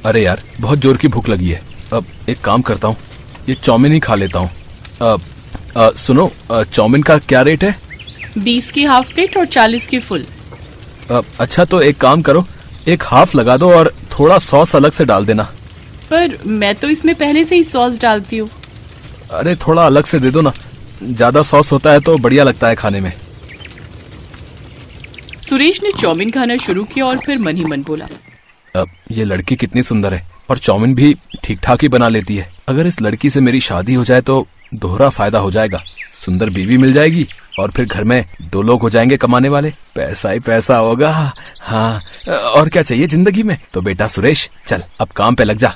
अरे यार, बहुत जोर की भूख लगी है। अब एक काम करता हूँ, ये चाउमीन ही खा लेता हूँ। सुनो, चाउमीन का क्या रेट है? 20 की हाफ प्लेट और 40 की फुल। अच्छा, तो एक काम करो, एक हाफ लगा दो और थोड़ा सॉस अलग से डाल देना। पर मैं तो इसमें पहले से ही सॉस डालती हूँ। अरे थोड़ा अलग से दे दो ना, ज्यादा सॉस होता है तो बढ़िया लगता है खाने में। सुरेश ने चाउमीन खाना शुरू किया और फिर मन ही मन बोला, अब ये लड़की कितनी सुंदर है और चाउमीन भी ठीक ठाक ही बना लेती है। अगर इस लड़की से मेरी शादी हो जाए तो दोहरा फायदा हो जाएगा। सुंदर बीवी मिल जाएगी और फिर घर में 2 लोग हो जाएंगे कमाने वाले। पैसा ही पैसा होगा। हाँ, और क्या चाहिए जिंदगी में। तो बेटा सुरेश, चल अब काम पे लग जा।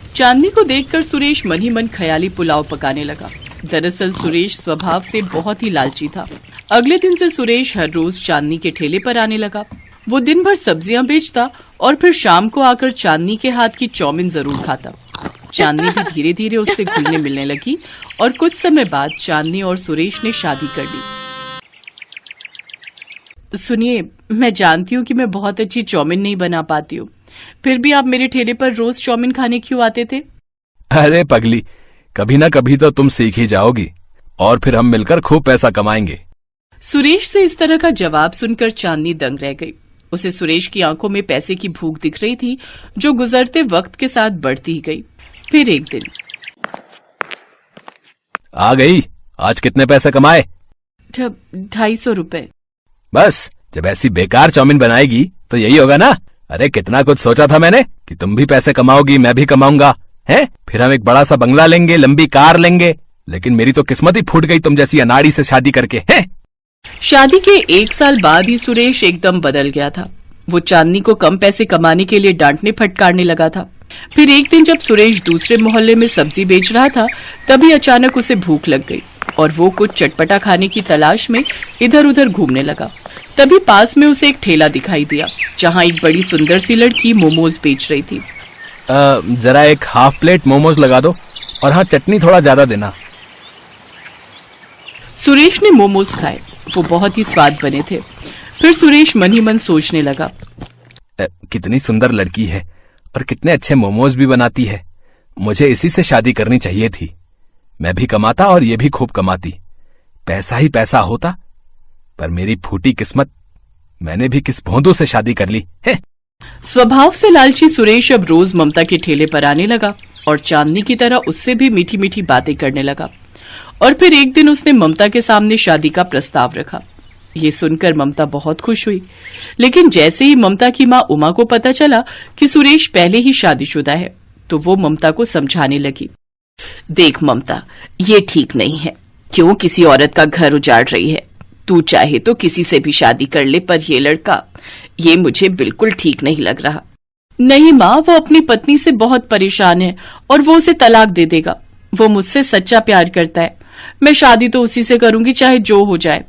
चांदनी को देखकर सुरेश मन ही मन ख्याली पुलाव पकाने लगा। दरअसल सुरेश स्वभाव से बहुत ही लालची था। अगले दिन से सुरेश हर रोज चांदनी के ठेले पर आने लगा। वो दिन भर सब्जियां बेचता और फिर शाम को आकर चांदनी के हाथ की चाउमीन जरूर खाता। चांदनी भी धीरे धीरे उससे घुलने मिलने लगी और कुछ समय बाद चांदनी और सुरेश ने शादी कर ली। सुनिए, मैं जानती हूँ कि मैं बहुत अच्छी चाउमीन नहीं बना पाती हूँ, फिर भी आप मेरे ठेले पर रोज चाउमीन खाने क्यों आते थे? अरे पगली, कभी ना कभी तो तुम सीख ही जाओगी और फिर हम मिलकर खूब पैसा कमाएंगे। सुरेश से इस तरह का जवाब सुनकर चांदनी दंग रह गई। उसे सुरेश की आंखों में पैसे की भूख दिख रही थी, जो गुजरते वक्त के साथ बढ़ती ही गई। फिर एक दिन, आ गई। आज कितने पैसे कमाए? 250 रुपए। बस, जब ऐसी बेकार चाउमीन बनाएगी तो यही होगा ना। अरे कितना कुछ सोचा था मैंने कि तुम भी पैसे कमाओगी, मैं भी कमाऊंगा, हैं? फिर हम एक बड़ा सा बंगला लेंगे, लंबी कार लेंगे। लेकिन मेरी तो किस्मत ही फूट गई तुम जैसी अनाड़ी से शादी करके, हैं? शादी के 1 साल बाद ही सुरेश एकदम बदल गया था। वो चांदनी को कम पैसे कमाने के लिए डांटने फटकारने लगा था। फिर एक दिन जब सुरेश दूसरे मोहल्ले में सब्जी बेच रहा था, तभी अचानक उसे भूख लग गई और वो कुछ चटपटा खाने की तलाश में इधर उधर घूमने लगा। तभी पास में उसे एक ठेला दिखाई दिया, जहाँ एक बड़ी सुंदर सी लड़की मोमोज बेच रही थी। जरा एक हाफ प्लेट मोमोज लगा दो और हाँ, चटनी थोड़ा ज्यादा देना। सुरेश ने मोमोज खाए, वो बहुत ही स्वाद बने थे। फिर सुरेश मन ही मन सोचने लगा, कितनी सुंदर लड़की है और कितने अच्छे मोमोज भी बनाती है। मुझे इसी से शादी करनी चाहिए थी। मैं भी कमाता और ये भी खूब कमाती, पैसा ही पैसा होता। पर मेरी फूटी किस्मत, मैंने भी किस भोंदू से शादी कर ली है। स्वभाव से लालची सुरेश अब रोज ममता के ठेले पर आने लगा और चांदनी की तरह उससे भी मीठी मीठी बातें करने लगा। और फिर एक दिन उसने ममता के सामने शादी का प्रस्ताव रखा। ये सुनकर ममता बहुत खुश हुई, लेकिन जैसे ही ममता की माँ उमा को पता चला कि सुरेश पहले ही शादीशुदा है, तो वो ममता को समझाने लगी। देख ममता, ये ठीक नहीं है। क्यों किसी औरत का घर उजाड़ रही है? तू चाहे तो किसी से भी शादी कर ले, पर ये लड़का, ये मुझे बिल्कुल ठीक नहीं लग रहा। नहीं माँ, वो अपनी पत्नी से बहुत परेशान है और वो उसे तलाक दे देगा। वो मुझसे सच्चा प्यार करता है। मैं शादी तो उसी से करूंगी, चाहे जो हो जाए।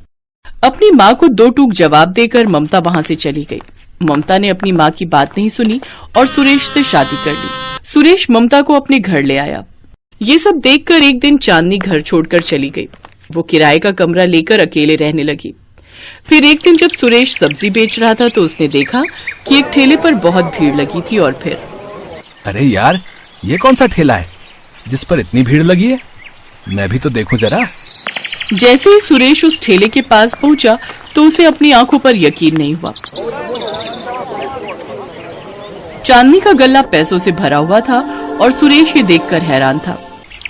अपनी माँ को 2 टूक जवाब देकर ममता वहां से चली गई। ममता ने अपनी माँ की बात नहीं सुनी और सुरेश से शादी कर ली। सुरेश ममता को अपने घर ले आया। ये सब देखकर एक दिन चांदनी घर छोड़कर चली गई। वो किराए का कमरा लेकर अकेले रहने लगी। फिर एक दिन जब सुरेश सब्जी बेच रहा था तो उसने देखा कि एक ठेले पर बहुत भीड़ लगी थी। और फिर, अरे यार, ये कौन सा ठेला है जिस पर इतनी भीड़ लगी है? मैं भी तो देखूं जरा। जैसे ही सुरेश उस ठेले के पास पहुंचा तो उसे अपनी आंखों पर यकीन नहीं हुआ। चांदनी का गल्ला पैसों से भरा हुआ था और सुरेश ये देखकर हैरान था।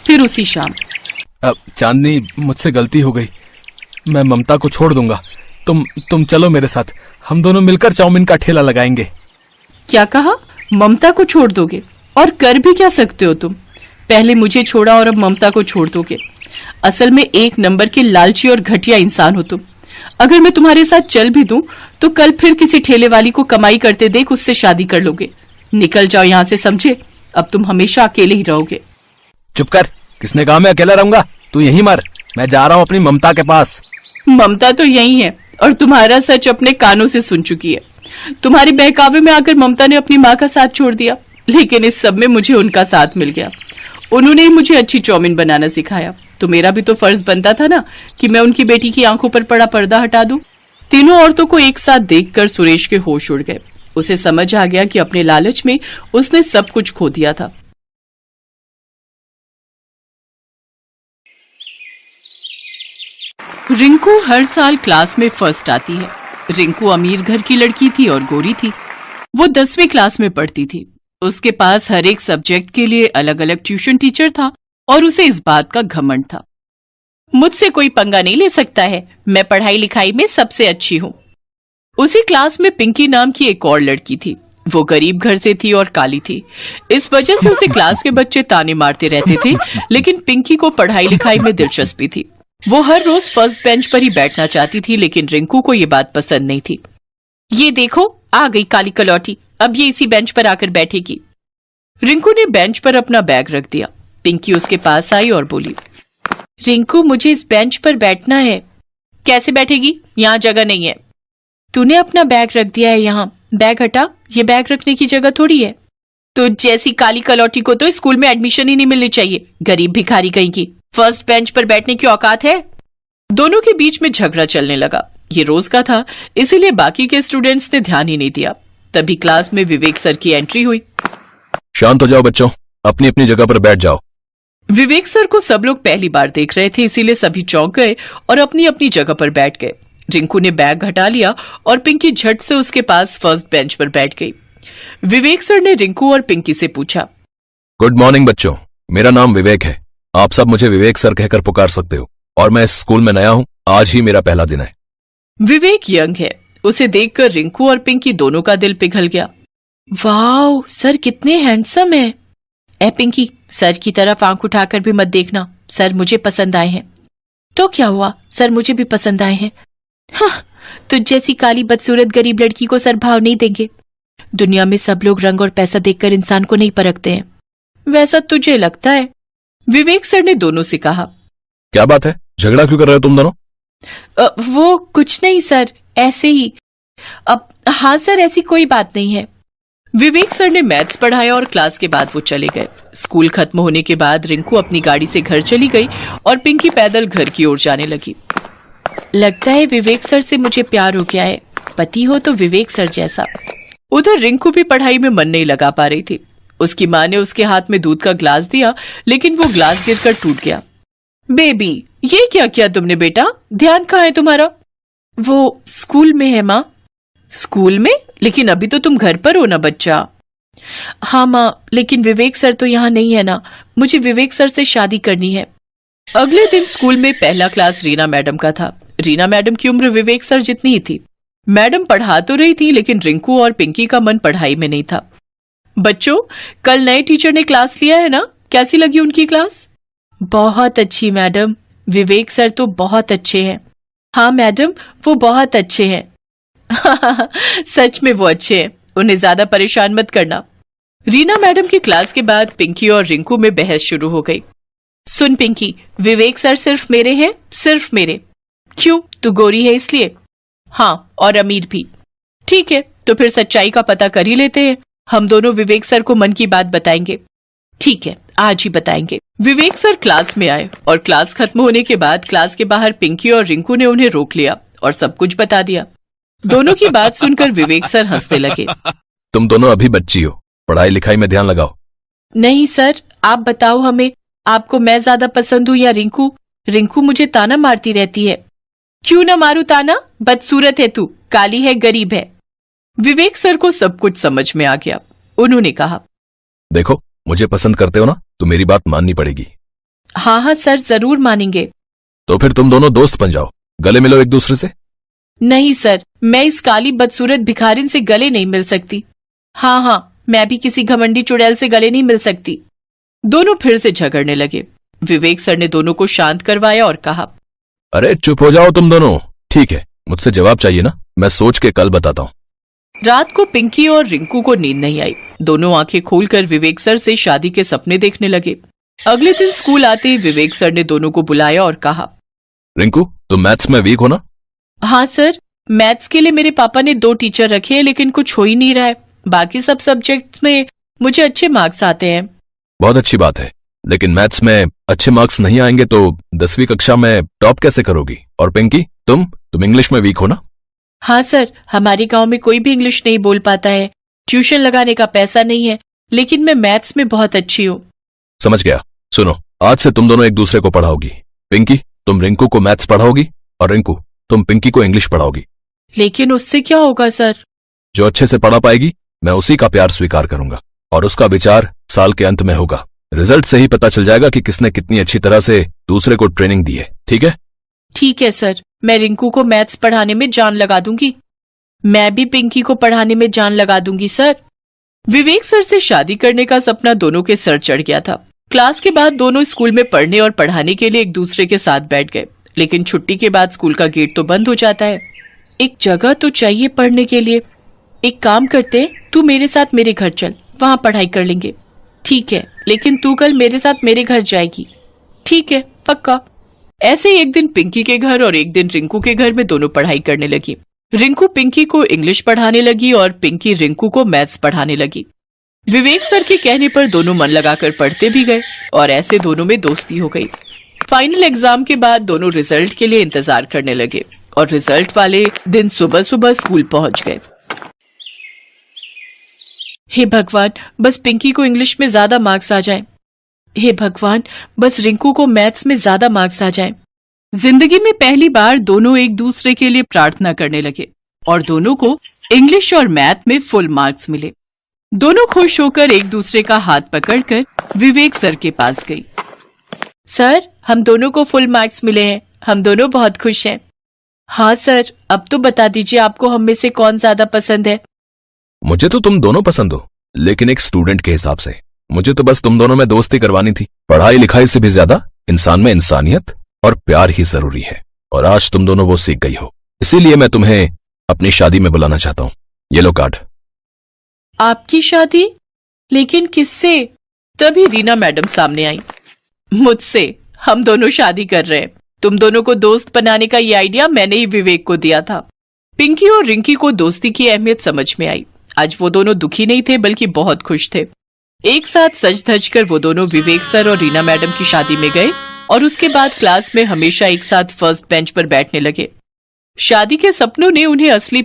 फिर उसी शाम, अब चांदनी, मुझसे गलती हो गई, मैं ममता को छोड़ दूंगा। तुम चलो मेरे साथ, हम दोनों मिलकर चाउमीन का ठेला लगाएंगे। क्या कहा? ममता को छोड़ दोगे? और कर भी क्या सकते हो तुम? पहले मुझे छोड़ा और अब ममता को छोड़ दोगे? असल में 1 नंबर के लालची और घटिया इंसान हो तुम। अगर मैं तुम्हारे साथ चल भी दूं तो कल फिर किसी ठेले वाली को कमाई करते देख उससे शादी कर लोगे। निकल जाओ यहाँ से, समझे? अब तुम हमेशा अकेले ही रहोगे। चुप कर, किसने कहा मैं अकेला रहूंगा? तू यहीं मर, मैं जा रहा हूँ अपनी ममता के पास। ममता तो यही है और तुम्हारा सच अपने कानों से सुन चुकी है। तुम्हारे बहकावे में आकर ममता ने अपनी माँ का साथ छोड़ दिया, लेकिन इस सब में मुझे उनका साथ मिल गया। उन्होंने ही मुझे अच्छी चाउमीन बनाना सिखाया, तो मेरा भी तो फर्ज बनता था ना कि मैं उनकी बेटी की आंखों पर पड़ा पर्दा हटा दूं। तीनों औरतों को एक साथ देखकर सुरेश के होश उड़ गए। उसे समझ आ गया कि अपने लालच में उसने सब कुछ खो दिया था। रिंकू हर साल क्लास में फर्स्ट आती है। रिंकू अमीर घर की लड़की थी और गोरी थी। वो 10वीं क्लास में पढ़ती थी। उसके पास हर एक सब्जेक्ट के लिए अलग अलग ट्यूशन टीचर था और उसे इस बात का घमंड था। मुझसे कोई पंगा नहीं ले सकता है, मैं पढ़ाई लिखाई में सबसे अच्छी हूँ। उसी क्लास में पिंकी नाम की एक और लड़की थी। वो गरीब घर से थी और काली थी। इस वजह से उसे क्लास के बच्चे ताने मारते रहते थे, लेकिन पिंकी को पढ़ाई लिखाई में दिलचस्पी थी। वो हर रोज फर्स्ट बेंच पर ही बैठना चाहती थी, लेकिन रिंकू को ये बात पसंद नहीं थी। ये देखो, आ गई काली कलौटी, अब ये इसी बेंच पर आकर बैठेगी। रिंकू ने बेंच पर अपना बैग रख दिया। पिंकी उसके पास आई और बोली, रिंकू मुझे इस बेंच पर बैठना है। कैसे बैठेगी, यहाँ जगह नहीं है। तूने अपना बैग रख दिया है यहाँ, बैग हटा, ये बैग रखने की जगह थोड़ी है। तो जैसी काली कलौटी को तो स्कूल में एडमिशन ही नहीं मिलनी चाहिए, गरीब भिखारी कहीं की, फर्स्ट बेंच पर बैठने की औकात है। दोनों के बीच में झगड़ा चलने लगा। ये रोज का था, इसीलिए बाकी के स्टूडेंट्स ने ध्यान ही नहीं दिया। तभी क्लास में विवेक सर की एंट्री हुई। शांत हो जाओ बच्चों, अपनी अपनी जगह पर बैठ जाओ। विवेक सर को सब लोग पहली बार देख रहे थे, इसीलिए सभी चौंक गए और अपनी अपनी जगह पर बैठ गए। रिंकू ने बैग हटा लिया और पिंकी झट से उसके पास फर्स्ट बेंच पर बैठ गई। विवेक सर ने रिंकू और पिंकी से पूछा, गुड मॉर्निंग बच्चों, मेरा नाम विवेक है। आप सब मुझे विवेक सर कहकर पुकार सकते हो और मैं इस स्कूल में नया हूँ, आज ही मेरा पहला दिन है। विवेक यंग है। उसे देखकर रिंकू और पिंकी दोनों का दिल पिघल गया। वाओ, सर कितने हैंडसम है। ए पिंकी, सर की तरफ आंख उठाकर भी मत देखना, सर मुझे पसंद आए हैं। तो क्या हुआ, सर मुझे भी पसंद आए हैं। हाँ, तुझ जैसी काली बदसूरत गरीब लड़की को सर भाव नहीं देंगे। दुनिया में सब लोग रंग और पैसा देखकर इंसान को नहीं परखते हैं। वैसा तुझे लगता है, विवेक सर ने दोनों से कहा। क्या बात है, झगड़ा क्यों कर रहे हो तुम दोनों? वो कुछ नहीं सर, ऐसे ही। अब हाँ सर, ऐसी कोई बात नहीं है। विवेक सर ने मैथ्स पढ़ाया और क्लास के बाद वो चले गए। स्कूल खत्म होने के बाद रिंकू अपनी गाड़ी से घर चली गई और पिंकी पैदल घर की ओर जाने लगी। लगता है विवेक सर से मुझे प्यार हो गया है, पति हो तो विवेक सर जैसा। उधर रिंकू भी पढ़ाई में मन नहीं लगा पा रही थी। उसकी माँ ने उसके हाथ में दूध का ग्लास दिया, लेकिन वो ग्लास गिरकर टूट गया। बेबी, ये क्या किया तुमने बेटा, ध्यान कहाँ है तुम्हारा? वो स्कूल में है माँ। स्कूल में? लेकिन अभी तो तुम घर पर हो ना बच्चा। हाँ माँ, लेकिन विवेक सर तो यहाँ नहीं है ना, मुझे विवेक सर से शादी करनी है। अगले दिन स्कूल में पहला क्लास रीना मैडम का था। रीना मैडम की उम्र विवेक सर जितनी ही थी। मैडम पढ़ा तो रही थी, लेकिन रिंकू और पिंकी का मन पढ़ाई में नहीं था। बच्चों, कल नए टीचर ने क्लास लिया है ना, कैसी लगी उनकी क्लास? बहुत अच्छी मैडम, विवेक सर तो बहुत अच्छे हैं। हाँ मैडम, वो बहुत अच्छे हैं। सच में वो अच्छे हैं, उन्हें ज्यादा परेशान मत करना। रीना मैडम की क्लास के बाद पिंकी और रिंकू में बहस शुरू हो गई। सुन पिंकी, विवेक सर सिर्फ मेरे हैं, सिर्फ मेरे। क्यों, तू गोरी है इसलिए? हाँ, और अमीर भी। ठीक है, तो फिर सच्चाई का पता कर ही लेते हैं। हम दोनों विवेक सर को मन की बात बताएंगे। ठीक है, आज ही बताएंगे। विवेक सर क्लास में आए और क्लास खत्म होने के बाद क्लास के बाहर पिंकी और रिंकू ने उन्हें रोक लिया और सब कुछ बता दिया। दोनों की बात सुनकर विवेक सर हंसने लगे। तुम दोनों अभी बच्ची हो, पढ़ाई लिखाई में ध्यान लगाओ। नहीं सर, आप बताओ हमें, आपको मैं ज्यादा पसंद हूँ या रिंकू? रिंकू मुझे ताना मारती रहती है। क्यों ना मारू ताना, बदसूरत है तू, काली है, गरीब है। विवेक सर को सब कुछ समझ में आ गया। उन्होंने कहा, देखो, मुझे पसंद करते हो ना, तो मेरी बात माननी पड़ेगी। हाँ हाँ सर, जरूर मानेंगे। तो फिर तुम दोनों दोस्त बन जाओ, गले मिलो एक दूसरे से। नहीं सर, मैं इस काली बदसूरत भिखारिन से गले नहीं मिल सकती। हाँ हाँ, मैं भी किसी घमंडी चुड़ैल से गले नहीं मिल सकती। दोनों फिर से झगड़ने लगे। विवेक सर ने दोनों को शांत करवाया और कहा, अरे चुप हो जाओ तुम दोनों। ठीक है, मुझसे जवाब चाहिए ना, मैं सोच के कल बताता हूँ। रात को पिंकी और रिंकू को नींद नहीं आई। दोनों आंखें खोलकर विवेक सर से शादी के सपने देखने लगे। अगले दिन स्कूल आते ही विवेक सर ने दोनों को बुलाया और कहा, रिंकू, तुम मैथ्स में वीक हो ना? हाँ सर, मैथ्स के लिए मेरे पापा ने 2 टीचर रखे हैं, लेकिन कुछ हो ही नहीं रहा है। बाकी सब सब्जेक्ट्स में मुझे अच्छे मार्क्स आते हैं। बहुत अच्छी बात है, लेकिन मैथ्स में अच्छे मार्क्स नहीं आएंगे तो 10वीं कक्षा में टॉप कैसे करोगी? और पिंकी, तुम इंग्लिश में वीक हो ना? हाँ सर, हमारे गांव में कोई भी इंग्लिश नहीं बोल पाता है। ट्यूशन लगाने का पैसा नहीं है, लेकिन मैं मैथ्स में बहुत अच्छी हूँ। समझ गया। सुनो, आज से तुम दोनों एक दूसरे को पढ़ाओगी। पिंकी, तुम रिंकू को मैथ्स पढ़ाओगी और रिंकू, तुम पिंकी को इंग्लिश पढ़ाओगी। लेकिन उससे क्या होगा सर? जो अच्छे से पढ़ा पाएगी मैं उसी का प्यार स्वीकार करूंगा और उसका विचार साल के अंत में होगा। रिजल्ट से ही पता चल जाएगा कि किसने कितनी अच्छी तरह से दूसरे को ट्रेनिंग दी है। ठीक है? ठीक है सर, मैं रिंकू को मैथ्स पढ़ाने में जान लगा दूंगी। मैं भी पिंकी को पढ़ाने में जान लगा दूंगी सर। विवेक सर से शादी करने का सपना दोनों के सर चढ़ गया था। क्लास के बाद दोनों स्कूल में पढ़ने और पढ़ाने के लिए एक दूसरे के साथ बैठ गए, लेकिन छुट्टी के बाद स्कूल का गेट तो बंद हो जाता है। एक जगह तो चाहिए पढ़ने के लिए। एक काम करते हैं, तू मेरे साथ मेरे घर चल, वहां पढ़ाई कर लेंगे। ठीक है, लेकिन तू कल मेरे साथ मेरे घर जाएगी। ठीक है, पक्का। ऐसे ही एक दिन पिंकी के घर और एक दिन रिंकू के घर में दोनों पढ़ाई करने लगी। रिंकू पिंकी को इंग्लिश पढ़ाने लगी और पिंकी रिंकू को मैथ्स पढ़ाने लगी। विवेक सर के कहने पर दोनों मन लगाकर पढ़ते भी गए और ऐसे दोनों में दोस्ती हो गई। फाइनल एग्जाम के बाद दोनों रिजल्ट के लिए इंतजार करने लगे और रिजल्ट वाले दिन सुबह सुबह स्कूल पहुंच गए। हे भगवान, बस पिंकी को इंग्लिश में ज्यादा मार्क्स आ जाएं। हे भगवान, बस रिंकू को मैथ्स में ज्यादा मार्क्स आ जाएं। जिंदगी में पहली बार दोनों एक दूसरे के लिए प्रार्थना करने लगे और दोनों को इंग्लिश और मैथ में फुल मार्क्स मिले। दोनों खुश होकर एक दूसरे का हाथ पकड़कर विवेक सर के पास गई। सर, हम दोनों को फुल मार्क्स मिले हैं, हम दोनों बहुत खुश हैं। हाँ सर, अब तो बता दीजिए आपको हम में से कौन ज्यादा पसंद है? मुझे तो तुम दोनों पसंद हो, लेकिन एक स्टूडेंट के हिसाब से मुझे तो बस तुम दोनों में दोस्ती करवानी थी। पढ़ाई लिखाई से भी ज्यादा इंसान में इंसानियत और प्यार ही जरूरी है, और आज तुम दोनों वो सीख गई हो। इसीलिए मैं तुम्हें अपनी शादी में बुलाना चाहता हूँ। ये लो कार्ड। आपकी शादी? लेकिन किससे? तभी रीना मैडम सामने आई। मुझसे। हम दोनों शादी कर रहे हैं। तुम दोनों को दोस्त बनाने का ये आइडिया मैंने ही विवेक को दिया था। पिंकी और रिंकी को दोस्ती की अहमियत समझ में आई। आज वो दोनों दुखी नहीं थे, बल्कि बहुत खुश थे। एक साथ सज धज कर वो दोनों विवेक सर और रीना मैडम की शादी में गए और उसके बाद क्लास में हमेशा एक साथ फर्स्ट बेंच पर बैठने लगे। शादी के सपनों ने उन्हें असली